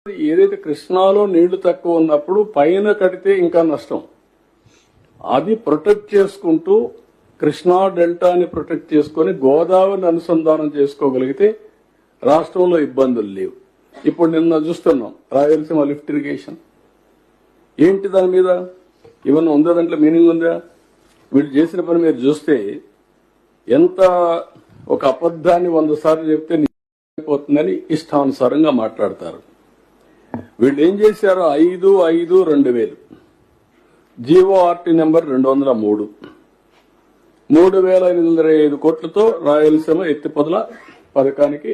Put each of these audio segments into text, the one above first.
ఏదైతే కృష్ణాలో నీళ్లు తక్కువ ఉన్నప్పుడు పైన కడితే ఇంకా నష్టం. అది ప్రొటెక్ట్ చేసుకుంటూ కృష్ణా డెల్టాని ప్రొటెక్ట్ చేసుకుని గోదావరిని అనుసంధానం చేసుకోగలిగితే రాష్ట్రంలో ఇబ్బందులు లేవు. ఇప్పుడు నిన్న చూస్తున్నాం రాయలసీమ లిఫ్ట్ ఇరిగేషన్ ఏంటి, దాని మీద ఏమన్నా ఉందా, దాంట్లో మీనింగ్ ఉందా? వీళ్ళు చేసిన పని మీరు చూస్తే ఎంత ఒక అబద్ధాన్ని 100 సార్లు చెప్తే నిజమైపోతుందని ఇష్టానుసారంగా మాట్లాడతారు. వీళ్ళు ఏం చేశారు, 5/5/2000 జీవోఆర్టీ నెంబర్ 203 3,525 కోట్లతో రాయలసీమ ఎత్తిపోతల పథకానికి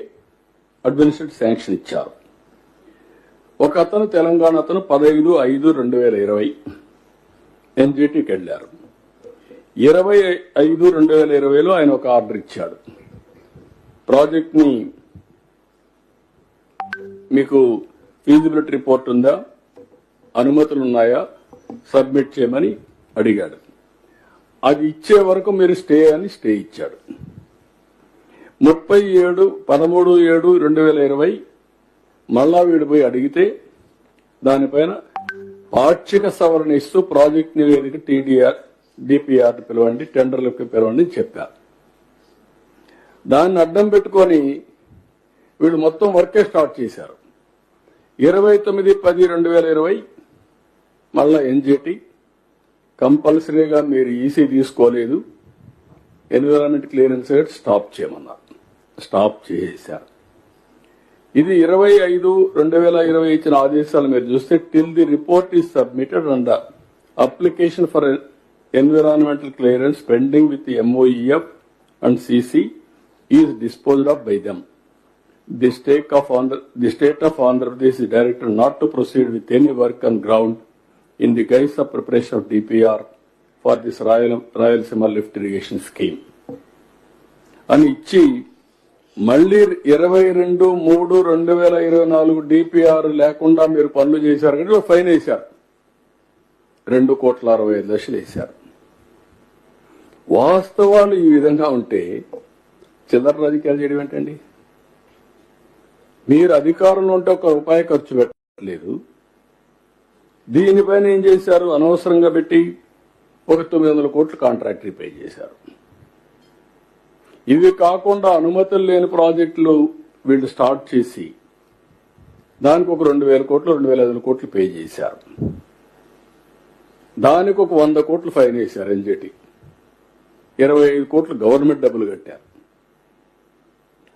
అడ్మినిస్ట్రేటివ్ శాంక్షన్ ఇచ్చారు. ఒక అతను తెలంగాణ అతను 15/5/2020 ఎన్జిటికి వెళ్లారు. 20/5/2020లో ఆయన ఒక ఆర్డర్ ఇచ్చాడు. ప్రాజెక్ట్ ని మీకు ఫీజిబిలిటీ రిపోర్ట్ ఉందా, అనుమతులు ఉన్నాయా, సబ్మిట్ చేయమని అడిగాడు. అది ఇచ్చే వరకు మీరు స్టే అని స్టే ఇచ్చాడు. 13/7/2020 మళ్ళా వీడు పోయి అడిగితే దానిపైన పాక్షిక సవరణ ఇస్తూ ప్రాజెక్ట్ నివేదిక టీడీఆర్ డిపిఆర్ పిలవండి, టెండర్లకు పిలవండి చెప్పారు. దాన్ని అడ్డం పెట్టుకొని వీళ్ళు మొత్తం వర్కే స్టార్ట్ చేశారు. 29/10/2020 మళ్ళా ఎన్జిటి కంపల్సరీగా మీరు ఈసీ తీసుకోలేదు, ఎన్విరాన్మెంట్ క్లియరెన్స్ స్టాప్ చేయమన్నారు. స్టాప్ చేశారు. ఇది 20/5/2020 ఇచ్చిన ఆదేశాలు మీరు చూస్తే till the report is submitted and application for environmental clearance pending with MOEF and CC is disposed of by them. The state of Andhra Pradesh is directed not to proceed with any work on ground in the guise of preparation of DPR for this Rayalaseema lift irrigation scheme. అని ఇచ్చి మళ్లీ 22/3/2024 DPR లేకుండా మీరు పనులు చేశారు కానీ fine వేశారు. 2,65,00,000 వేశారు. వాస్తవాలు ఈ విధంగా ఉంటే చిల్లర రాజకీయాలు చేయడం ఏంటండి? మీరు అధికారంలో ఉంటే ఒక రూపాయి ఖర్చు పెట్టలేదు. దీనిపైన ఏం చేశారు, అనవసరంగా పెట్టి ఒక 900 కోట్లు కాంట్రాక్ట్ పే చేశారు. ఇవి కాకుండా అనుమతులు లేని ప్రాజెక్టులు వీళ్ళు స్టార్ట్ చేసి దానికి ఒక 2,000 కోట్లు 2,500 కోట్లు పే చేశారు. దానికి ఒక 100 కోట్లు ఫైన్ వేశారు. ఎన్జిటి 25 కోట్లు గవర్నమెంట్ డబ్బులు కట్టారు.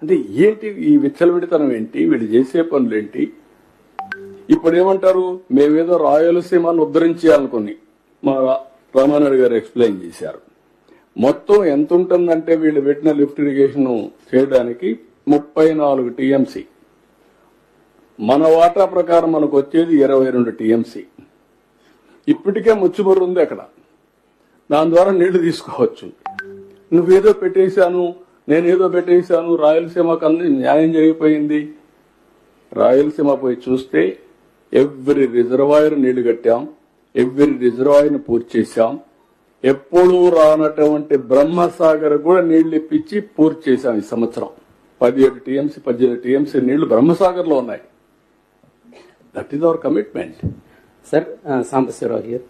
అంటే ఏంటి ఈ విచ్చలవిడితనం ఏంటి, వీళ్ళు చేసే పనులేంటి? ఇప్పుడు ఏమంటారు, మేమేదో రాయలసీమను ఉద్ధరించాలనుకుని మా రామానాయుడు గారు ఎక్స్ప్లెయిన్ చేశారు. మొత్తం ఎంత ఉంటుందంటే వీళ్ళు పెట్టిన లిఫ్ట్ ఇరిగేషన్ చేయడానికి 34 TMC. మన వాటా ప్రకారం మనకు వచ్చేది 22 TMC. ఇప్పటికే ముచ్చుమర్రు ఉంది అక్కడ, దాని ద్వారా నీళ్లు తీసుకోవచ్చు. నువ్వేదో పెట్టేశాను, నేనేదో పెట్టేశాను, రాయలసీమకు అన్ని న్యాయం జరిగిపోయింది. రాయలసీమ పోయి చూస్తే ఎవ్రీ రిజర్వాయర్ నీళ్లు కట్టాం, ఎవ్రీ రిజర్వాయర్ను పూర్తి చేశాం. ఎప్పుడూ రానటువంటి బ్రహ్మసాగర్ కూడా నీళ్లు ఇప్పించి పూర్తి చేశాం. ఈ సంవత్సరం 17 TMC 18 TMC నీళ్లు బ్రహ్మసాగర్ లో ఉన్నాయి. That is our commitment. Sir, Sambasivarao here.